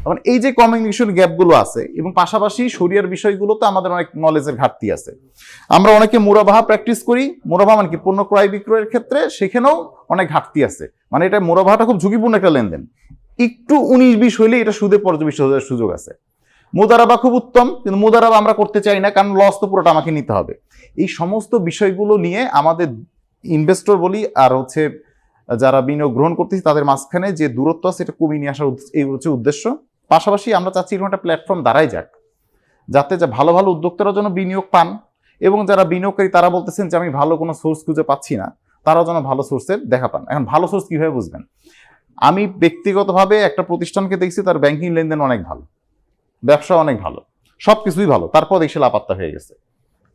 তখন এই যে কমিউনিকেশন গ্যাপগুলো আছে এবং পাশাপাশি শরিয়ার বিষয়গুলোতে আমাদের অনেক নলেজের ঘাটতি আছে। আমরা অনেকে মুরাবাহা প্র্যাকটিস করি, মুরাবাহা মানে কি পণ্য ক্রয় বিক্রয়ের ক্ষেত্রে, সেখানেও অনেক ঘাটতি আছে। মানে এটা মুরাবাহাটা খুব ঝুঁকিপূর্ণ একটা লেনদেন, একটু 19-20 হইলে এটা সুদে পর্যবেসিত হওয়ার সুযোগ আছে। মুদারাবা খুব উত্তম, কিন্তু মুদারাবা আমরা করতে চাই না, কারণ লস তো পুরোটা আমাকে নিতে হবে। এই সমস্ত বিষয়গুলো নিয়ে আমাদের ইনভেস্টর বলি আর যারা বিনিয়োগ গ্রহণ করতেছি তাদের মাঝখানে যে দূরত্ব আছে এটা কমিয়ে নিয়ে আসার এই হচ্ছে উদ্দেশ্য। পাশাপাশি আমরা চাচ্ছি এরকম একটা প্ল্যাটফর্ম দাঁড়াই যাক, যাতে যে ভালো ভালো উদ্যোক্তারা যেন বিনিয়োগ পান, এবং যারা বিনিয়োগকারী তারা বলতেছেন যে আমি ভালো কোনো সোর্স খুঁজে পাচ্ছি না, তারাও যেন ভালো সোর্সের দেখা পান। এখন ভালো সোর্স কীভাবে বুঝবেন? আমি ব্যক্তিগতভাবে একটা প্রতিষ্ঠানকে দেখছি তার ব্যাংকিং লেনদেন অনেক ভালো, ব্যবসা অনেক ভালো, সব কিছুই ভালো, তারপর দেখছি লাপাত্তা হয়ে গেছে,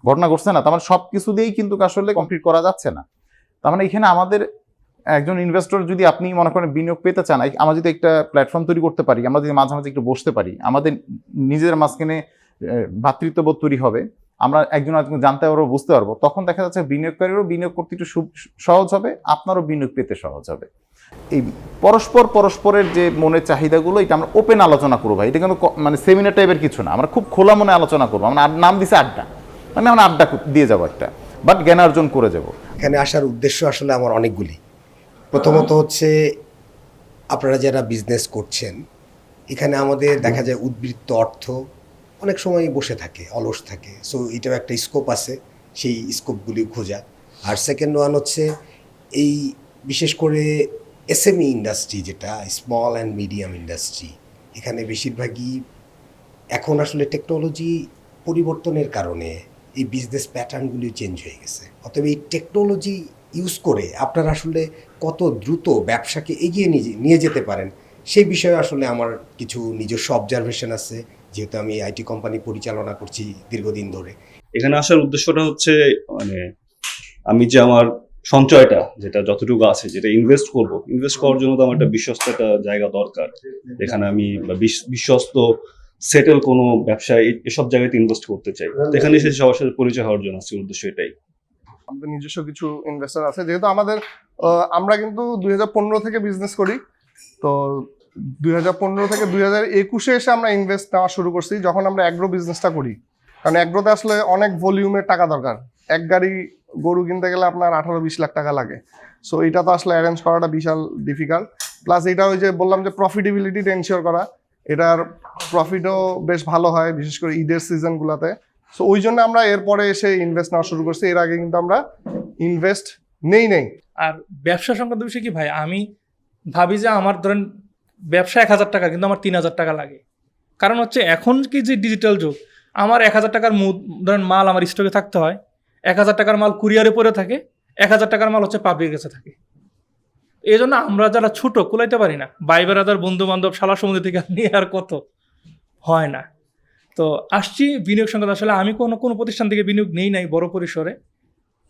ঘটনা ঘটছে না। তার মানে সব কিছু দিয়েই কিন্তু আসলে কমপ্লিট করা যাচ্ছে না। তার মানে এখানে আমাদের একজন ইনভেস্টর যদি আপনি মনে করেন বিনিয়োগ পেতে চান, আমরা যদি একটা প্ল্যাটফর্ম তৈরি করতে পারি, আমরা যদি মাঝে মাঝে একটু বসতে পারি, আমাদের নিজেদের মাঝখানে ভ্রাতৃত্ববোধ তৈরি হবে, আমরা একজন আরেকজন জানতে পারবো, বুঝতে পারবো, তখন দেখা যাচ্ছে বিনিয়োগকারীরও বিনিয়োগ করতে একটু সহজ হবে, আপনারও বিনিয়োগ পেতে সহজ হবে। এই পরস্পরের যে মনের চাহিদাগুলো এটা আমরা ওপেন আলোচনা করবো ভাই, এটা কিন্তু মানে সেমিনার টাইপের কিছু না, আমরা খুব খোলা মনে আলোচনা করবো। আমরা নাম দিছি আড্ডা, মানে আমরা আড্ডা দিয়ে যাবো একটা, বাট জ্ঞানার্জন করে যাবো। এখানে আসার উদ্দেশ্য আসলে আমার অনেকগুলি। প্রথমত হচ্ছে আপনারা যারা বিজনেস করছেন, এখানে আমাদের দেখা যায় উদ্বৃত্ত অর্থ অনেক সময় বসে থাকে, অলস থাকে। সো এটাও একটা স্কোপ আছে, সেই স্কোপগুলি খোঁজা। আর সেকেন্ড ওয়ান হচ্ছে এই বিশেষ করে এসএমই ইন্ডাস্ট্রি, যেটা স্মল অ্যান্ড মিডিয়াম ইন্ডাস্ট্রি, এখানে বেশিরভাগই এখন আসলে টেকনোলজি পরিবর্তনের কারণে এই বিজনেস প্যাটার্নগুলি চেঞ্জ হয়ে গেছে। অতএব এই টেকনোলজি ইউজ করে আপনারা আসলে কত দ্রুত ব্যবসাকে এগিয়ে নিয়ে যেতে পারেন, সেই বিষয়ে আসলে আমার কিছু নিজস্ব অবজারভেশন আছে, যেহেতু আমি আইটি কোম্পানি পরিচালনা করছি দীর্ঘদিন ধরে। এখানে আসার উদ্দেশ্যটা হচ্ছে মানে আমি যে আমার সঞ্চয়টা যেটা যতটুকু আছে, যেটা ইনভেস্ট করার জন্য তো আমার একটা বিশ্বস্ত একটা জায়গা দরকার, যেখানে আমি বিশ্বস্ত সেটেল কোনো ব্যবসায় এসব জায়গাতে ইনভেস্ট করতে চাই। এখানে এসে সবার সাথে পরিচয় হওয়ার জন্য আছে উদ্দেশ্য এটাই। আমাদের নিজস্ব কিছু ইনভেস্টর আছে, যেহেতু আমরা কিন্তু 2015 থেকে বিজনেস করি। তো 2015 থেকে 2021-এ এসে আমরা ইনভেস্ট নেওয়া শুরু করছি, যখন আমরা অ্যাগ্রো বিজনেসটা করি। কারণ অ্যাগ্রোতে আসলে অনেক ভলিউমের টাকা দরকার, এক গাড়ি গরু কিনতে গেলে আপনার 18-20 লাখ টাকা লাগে। সো এটা তো আসলে অ্যারেঞ্জ করাটা বিশাল ডিফিকাল্ট। প্লাস এটা ওই যে বললাম যে প্রফিটেবিলিটিটা এনশিওর করা, এটার প্রফিটও বেশ ভালো হয়, বিশেষ করে ঈদের সিজনগুলোতে। সো ওই জন্য আমরা এরপরে এসে ইনভেস্ট নেওয়া শুরু করছি, এর আগে কিন্তু আমরা ইনভেস্ট নেই। আর ব্যবসা সংক্রান্ত বিষয় কি ভাই, আমি ভাবি যে আমার ধরেন ব্যবসা 1000 টাকা, কিন্তু আমার 3000 টাকা লাগে। কারণ হচ্ছে এখন কি যে ডিজিটাল যুগ, আমার 1000 টাকার ধরেন মাল আমার স্টকে থাকতে হয়, 1000 টাকার মাল কুরিয়ারে পড়ে থাকে, 1000 টাকার মাল হচ্ছে পাবলিকের কাছে থাকে। এই জন্য আমরা যারা ছোট কুলাইতে পারি না, ভাই বেড়াদার বন্ধু বান্ধব শালা সমুদ্র থেকে নিয়ে আর কত হয় না। তো আসছি বিনিয়োগ সংক্রান্ত, আসলে আমি কোনো প্রতিষ্ঠান থেকে বিনিয়োগ নেই নাই বড় পরিসরে।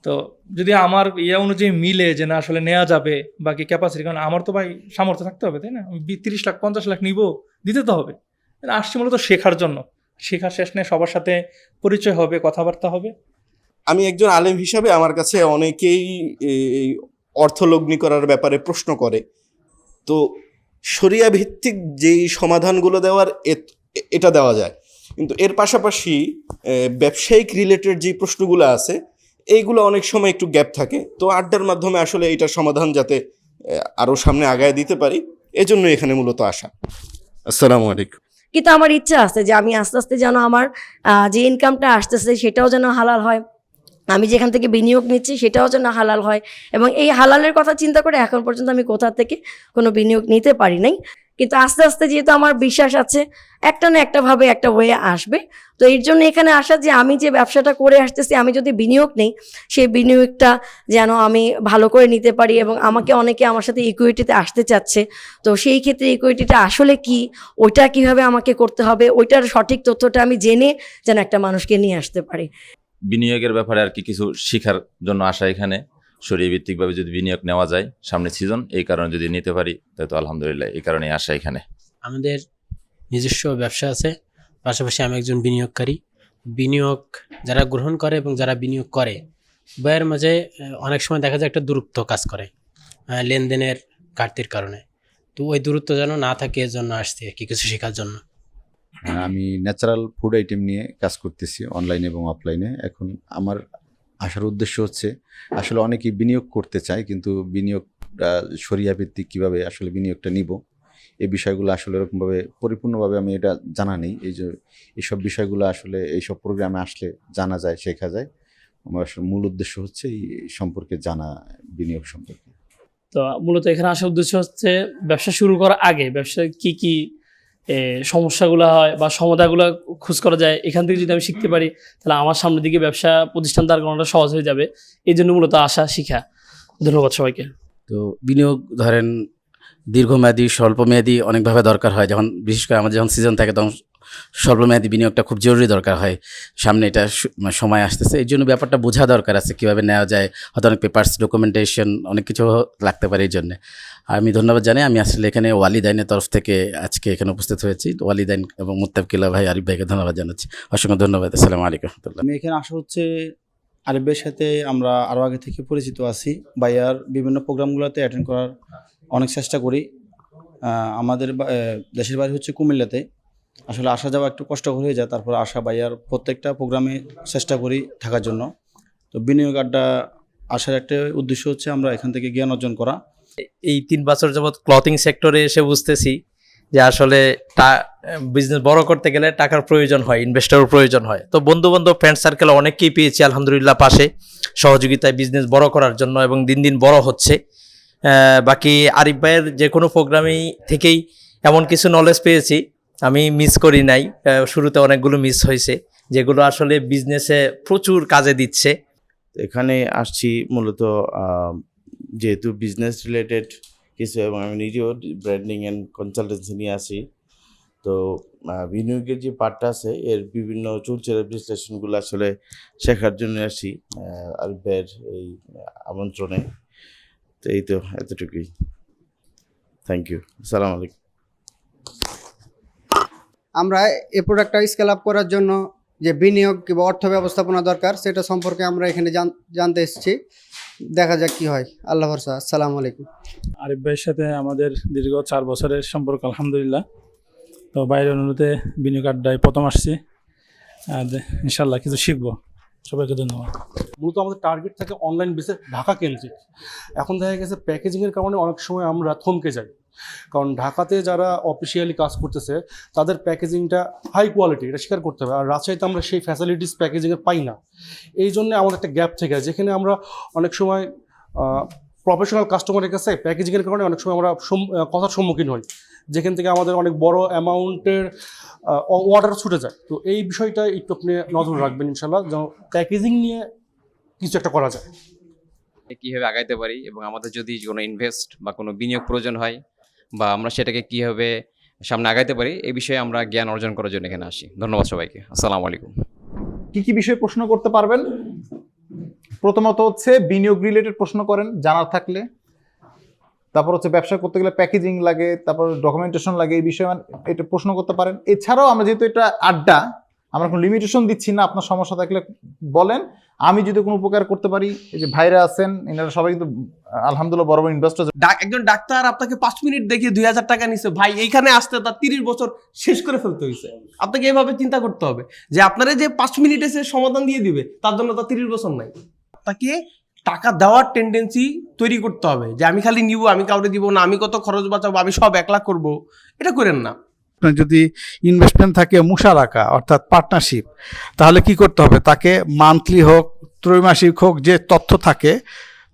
তো যদি আমার ইয়ে অনুযায়ী মিলে যে না আসলে নেওয়া যাবে বাকি ক্যাপাসিটি, কারণ আমার তো ভাই সামর্থ্য থাকতে হবে, তাই না? আমি 30 লাখ 50 লাখ নিব, দিতে তো হবে। আসছি মূলত শেখার জন্য, শেখার শেষ নেই, সবার সাথে পরিচয় হবে, কথাবার্তা হবে। আমি একজন আলেম হিসাবে আমার কাছে অনেকেই এই অর্থলগ্নি করার ব্যাপারে প্রশ্ন করে। তো শরিয়া ভিত্তিক যেই সমাধানগুলো দেওয়ার এটা দেওয়া যায়, কিন্তু এর পাশাপাশি ব্যবসায়িক রিলেটেড যে প্রশ্নগুলো আছে এইগুলো অনেক সময় একটু গ্যাপ থাকে। তো আড্ডার মাধ্যমে আসলে এটার সমাধান যাতে আরও সামনে আগায় দিতে পারি, এজন্য এখানে মূলত আসা। আসসালামু আলাইকুম। কিন্তু আমার ইচ্ছা আছে যে আমি আস্তে আস্তে যেন আমার যে ইনকামটা আসতেছে সেটাও যেন হালাল হয়, আমি যেখান থেকে বিনিয়োগ নিচ্ছি সেটাও যেন হালাল হয়। এবং এই হালালের কথা চিন্তা করে এখন পর্যন্ত আমি কোথা থেকে কোনো বিনিয়োগ নিতে পারি নাই, কিন্তু আস্তে আস্তে যেহেতু আমার বিশ্বাস আছে একটা না একটা ভাবে একটা ওয়ে আসবে। তো এর জন্য এখানে আসা যে আমি যে ব্যবসাটা করে আসতেছি, আমি যদি বিনিয়োগ নেই সেই বিনিয়োগটা যেন আমি ভালো করে নিতে পারি। এবং আমাকে অনেকে আমার সাথে ইকুইটিতে আসতে চাচ্ছে, তো সেই ক্ষেত্রে ইকুইটিটা আসলে কি, ওইটা কিভাবে আমাকে করতে হবে, ওইটার সঠিক তথ্যটা আমি জেনে যেন একটা মানুষকে নিয়ে আসতে পারি। বিনিয়োগের ব্যাপারে আর কি কিছু শেখার জন্য আসা এখানে, শরীর ভিত্তিকভাবে যদি বিনিয়োগ নেওয়া যায় সামনে সিজন, এই কারণে যদি নিতে পারি তাই তো আলহামদুলিল্লাহ, এই কারণেই আসা এখানে। আমাদের নিজস্ব ব্যবসা আছে, পাশাপাশি আমি একজন বিনিয়োগকারী। বিনিয়োগ যারা গ্রহণ করে এবং যারা বিনিয়োগ করে উভয়ের মাঝে অনেক সময় দেখা যায় একটা দূরত্ব কাজ করে লেনদেনের ঘাটতির কারণে। তো ওই দূরত্ব যেন না থাকে এর জন্য আসছি আর কি, কিছু শেখার জন্য। আমি ন্যাচারাল ফুড আইটেম নিয়ে কাজ করতেছি অনলাইনে এবং অফলাইনে। এখন আমার আসার উদ্দেশ্য হচ্ছে আসলে অনেকেই বিনিয়োগ করতে চায়, কিন্তু বিনিয়োগটা শরিয়া ভিত্তিক কীভাবে আসলে বিনিয়োগটা নিব এই বিষয়গুলো আসলে এরকমভাবে পরিপূর্ণভাবে আমি এটা জানা নেই। এই যে এইসব বিষয়গুলো আসলে এইসব প্রোগ্রামে আসলে জানা যায়, শেখা যায়। আমার আসলে মূল উদ্দেশ্য হচ্ছে এই সম্পর্কে জানা, বিনিয়োগ সম্পর্কে। তো মূলত এখানে আসার উদ্দেশ্য হচ্ছে ব্যবসা শুরু করার আগে ব্যবসায় কি কি সমস্যাগুলো হয় বা সমাধানগুলো খোঁজ করা যায়, এখান থেকে যদি আমি শিখতে পারি তাহলে আমার সামনের দিকে ব্যবসা প্রতিষ্ঠান দাঁড় করানোটা সহজ হয়ে যাবে। এই জন্য মূলত আসা শিখা। ধন্যবাদ সবাইকে। তো বিনিয়োগ ধরেন দীর্ঘমেয়াদী স্বল্পমেয়াদী অনেকভাবে দরকার হয়। যখন বিশেষ করে আমাদের যখন সিজন থাকে তখন স্বল্পমেয়াদী বিনিয়োগটা খুব জরুরি দরকার হয়। সামনে এটা সময় আসতেছে, এই জন্য ব্যাপারটা বোঝা দরকার আছে কীভাবে নেওয়া যায়। হয়তো অনেক পেপারস, ডকুমেন্টেশন, অনেক কিছু লাগতে পারে। এই জন্যে আমি ধন্যবাদ জানাই। আমি আসলে এখানে ওয়ালিদাইনের তরফ থেকে আজকে এখানে উপস্থিত হয়েছি। ওয়ালিদাইন এবং মুত্তাকিল্লাহ ভাই, আরিফ ভাইকে ধন্যবাদ জানাচ্ছি। অসংখ্য ধন্যবাদ। আসসালামু আলাইকুম রহমতুল্লাহ। আমি এখানে আসা হচ্ছে আরিফ ভাইয়ের সাথে আমরা আরও আগে থেকে পরিচিত আছি। ভাইয়ার বিভিন্ন প্রোগ্রামগুলোতে অ্যাটেন্ড করার অনেক চেষ্টা করি। আমাদের দেশের বাড়ি হচ্ছে কুমিল্লাতে, আসলে আসা যাওয়া একটু কষ্টকর হয়ে যায়। তারপর আসা ভাইয়ার প্রত্যেকটা প্রোগ্রামে চেষ্টা করি থাকার জন্য। তো বিনিয়োগ আড্ডা আসার একটা উদ্দেশ্য হচ্ছে আমরা এখান থেকে জ্ঞান অর্জন করা। এই 3 বছর যাবৎ ক্লথিং সেক্টরে এসে বুঝতেছি যে আসলে বিজনেস বড় করতে গেলে টাকার প্রয়োজন হয়, ইনভেস্টরের প্রয়োজন হয়। তো বন্ধু বান্ধব, ফ্রেন্ড সার্কেল অনেককেই পেয়েছি আলহামদুলিল্লাহ পাশে সহযোগিতায় বিজনেস বড় করার জন্য, এবং দিন দিন বড় হচ্ছে। বাকি আরিফ ভাইয়ের যে কোনো প্রোগ্রামেই থেকেই এমন কিছু নলেজ পেয়েছি আমি মিস করি নাই। শুরুতে অনেকগুলো মিস হয়েছে যেগুলো আসলে বিজনেসে প্রচুর কাজে দিচ্ছে। এখানে আসছি মূলত যেহেতু বিজনেস রিলেটেড কিছু, এবং আমি নিজেও ব্র্যান্ডিং অ্যান্ড কনসালটেন্সি নিয়ে আসি। তো বিনিয়োগের যে পার্টটা আছে এর বিভিন্ন চুলচেরা বিশ্লেষণগুলো আসলে শেখার জন্য আসি আরিফ ভাইয়ের এই আমন্ত্রণে। তো এই তো এতটুকুই। Thank you. আসসালামু আলাইকুম। আমরা এই প্রোডাক্টটা স্কেল আপ করার জন্য যে বিনিয়োগ কিংবা অর্থ ব্যবস্থাপনা দরকার সেটা সম্পর্কে আমরা এখানে জানতে এসেছি। দেখা যাক কি হয়। আল্লাহ ভরসা। আসসালামু আলাইকুম। আরিফ ভাইয়ের সাথে আমাদের দীর্ঘ 4 বছরের সম্পর্ক আলহামদুলিল্লাহ। তো বাইরের অনুরোধে বিনিয়োগ আড্ডায় প্রথম আসছি, ইনশাল্লাহ কিছু শিখবো। সবাইকে ধন্যবাদ। মূলত আমাদের টার্গেট থাকে অনলাইন বেসে ঢাকা কেন্দ্রিক। এখন দেখা গেছে প্যাকেজিংয়ের কারণে অনেক সময় আমরা থমকে যাই, কারণ ঢাকাতে যারা অফিসিয়ালি কাজ করতেছে তাদের প্যাকেজিংটা হাই কোয়ালিটি, এটা স্বীকার করতে হবে। আর রাজশাহীতে আমরা সেই ফ্যাসিলিটিস প্যাকেজিংয়ের পাই না। এই জন্য আমাদের একটা গ্যাপ থেকে যায়, যেখানে আমরা অনেক সময় প্রফেশনাল কাস্টমারের কাছে প্যাকেজিংয়ের কারণে অনেক সময় আমরা কথার সম্মুখীন হই, যেখান থেকে আমাদের অনেক বড় অ্যামাউন্টের অর্ডার ছুটে যায়। তো এই বিষয়টা একটু আপনি নজর রাখবেন ইনশাল্লাহ, যেন প্যাকেজিং নিয়ে কিছু একটা করা যায়। কীভাবে আগাইতে পারি, এবং আমাদের যদি কোনো ইনভেস্ট বা কোনো বিনিয়োগ প্রয়োজন হয় বা আমরা সেটাকে কীভাবে সামনে আগাইতে পারি, এই বিষয়ে আমরা জ্ঞান অর্জন করার জন্য এখানে আসি। ধন্যবাদ সবাইকে। আসসালামু আলাইকুম। কি কি বিষয়ে প্রশ্ন করতে পারবেন? প্রথমত হচ্ছে বিনিয়োগ রিলেটেড প্রশ্ন করেন জানার থাকলে। তারপর হচ্ছে ব্যবসা করতে গেলে প্যাকেজিং লাগে, তারপর ডকুমেন্টেশন লাগে, এই বিষয়ে এটা প্রশ্ন করতে পারেন। এছাড়াও আমরা যেহেতু এটা আড্ডা, আমরা কোনো লিমিটেশন দিচ্ছি না, আপনার সমস্যা থাকলে বলেন, আমি যদি কোনো উপকার করতে পারি। এই যে ভাইরা আছেন এনারা সবাই কিন্তু আলহামদুলিল্লাহ বড় বড় ইনভেস্টর। একজন ডাক্তার আপনাকে 5 মিনিট দেখে 2000 টাকা নিচ্ছে, ভাই এইখানে আসতে তার 30 বছর শেষ করে ফেলতে হয়েছে। আপনাকে এভাবে চিন্তা করতে হবে যে আপনারা যে 5 মিনিটে সে সমাধান দিয়ে দিবে তার জন্য তার 30 বছর নাই। আপনাকে টাকা দেওয়ার টেন্ডেন্সি তৈরি করতে হবে যে আমি খালি নিব, আমি কাউকে দিব না, আমি কত খরচ বাঁচাবো, আমি সব 1 লাখ করবো, এটা করেন না। যদি ইনভেস্টমেন্ট থাকে মুশারাকা অর্থাৎ পার্টনারশিপ, তাহলে কি করতে হবে? তাকে মান্থলি হোক ত্রৈমাসিক হোক যে তথ্য থাকে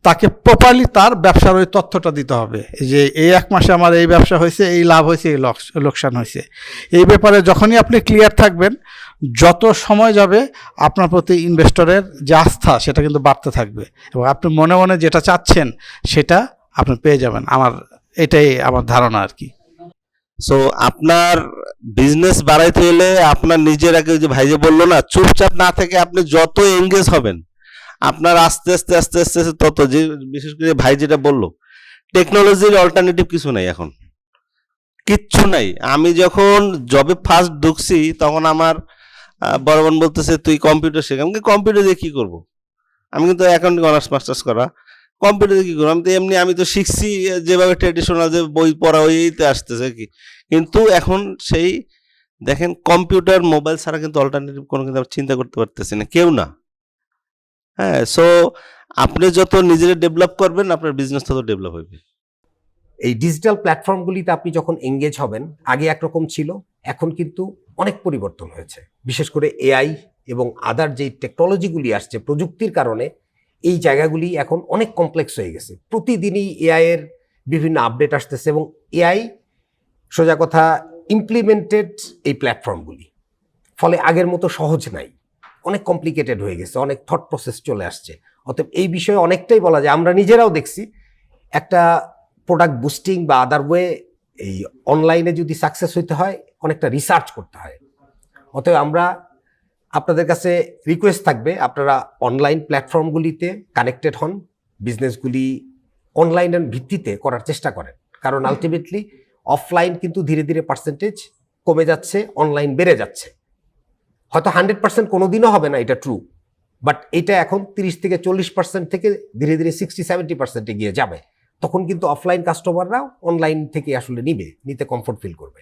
তাকে প্রপারলি তার ব্যবসার ওই তথ্যটা দিতে হবে, যে এই 1 মাসে আমার এই ব্যবসা হয়েছে, এই লাভ হয়েছে, এই লোকসান হয়েছে। এই ব্যাপারে যখনই আপনি ক্লিয়ার থাকবেন, যত সময় যাবে আপনার প্রতি ইনভেস্টরের যে আস্থা সেটা কিন্তু বাড়তে থাকবে, এবং আপনি মনে মনে যেটা চাচ্ছেন সেটা আপনি পেয়ে যাবেন। এটাই আমার ধারণা আর কি। সো আপনার বিজনেস বাড়াইতে হলে আপনার নিজের আগে যে ভাই যে বললো না, চুপচাপ না থেকে আপনি যত এঙ্গেজ হবেন আপনার আস্তে আস্তে আস্তে আস্তে আস্তে তত, যে বিশেষ করে ভাই যেটা বললো, টেকনোলজির অল্টারনেটিভ কিছু নাই, এখন কিচ্ছু নাই। আমি যখন জবে ফার্স্ট ঢুকছি তখন আমার বড় বোন বলতেছে তুই কম্পিউটার শেখ। আমি কম্পিউটার দিয়ে কি করবো? আমি কিন্তু অ্যাকাউন্টিং অনার্স মাস্টার্স করা, কম্পিউটারে কি করবো? আমি তো শিখছি যেভাবে ট্রেডিশনাল যে বই পড়া ওইতে আসতেছে কি, কিন্তু এখন সেই দেখেন কম্পিউটার মোবাইল ছাড়া কিন্তু অল্টারনেটিভ কোনো কিন্তু আমরা চিন্তা করতে পারতেছি না, কেউ না। হ্যাঁ, সো আপনি যত নিজেরা ডেভেলপ করবেন আপনার বিজনেস তত ডেভেলপ হবে। এই ডিজিটাল প্ল্যাটফর্মগুলিতে আপনি যখন এঙ্গেজ হবেন, আগে একরকম ছিল, এখন কিন্তু অনেক পরিবর্তন হয়েছে। বিশেষ করে এআই এবং আদার যেই টেকনোলজিগুলি আসছে প্রযুক্তির কারণে এই জায়গাগুলি এখন অনেক কমপ্লেক্স হয়ে গেছে। প্রতিদিনই এআই এর বিভিন্ন আপডেট আসতেছে এবং এআই সোজা কথা ইমপ্লিমেন্টেড এই প্ল্যাটফর্মগুলি, ফলে আগের মতো সহজ নাই, অনেক কমপ্লিকেটেড হয়ে গেছে, অনেক থট প্রসেস চলে আসছে। অতএব এই বিষয়ে অনেকটাই বলা যায়, আমরা নিজেরাও দেখছি একটা প্রোডাক্ট বুস্টিং বা আদার ওয়ে এই অনলাইনে যদি সাকসেস হইতে হয় অনেকটা রিসার্চ করতে হয়। অতএব আমরা আপনাদের কাছে রিকোয়েস্ট থাকবে আপনারা অনলাইন প্ল্যাটফর্মগুলিতে কানেক্টেড হন, বিজনেসগুলি অনলাইনের ভিত্তিতে করার চেষ্টা করেন, কারণ আলটিমেটলি অফলাইন কিন্তু ধীরে ধীরে পার্সেন্টেজ কমে যাচ্ছে, অনলাইন বেড়ে যাচ্ছে। হয়তো 100% কোনোদিনও হবে না, এটা ট্রু, বাট এটা এখন 30 থেকে 40% থেকে ধীরে ধীরে 60-70% গিয়ে যাবে। তখন কিন্তু অফলাইন কাস্টমাররাও অনলাইন থেকে আসলে নিতে কমফোর্ট ফিল করবে।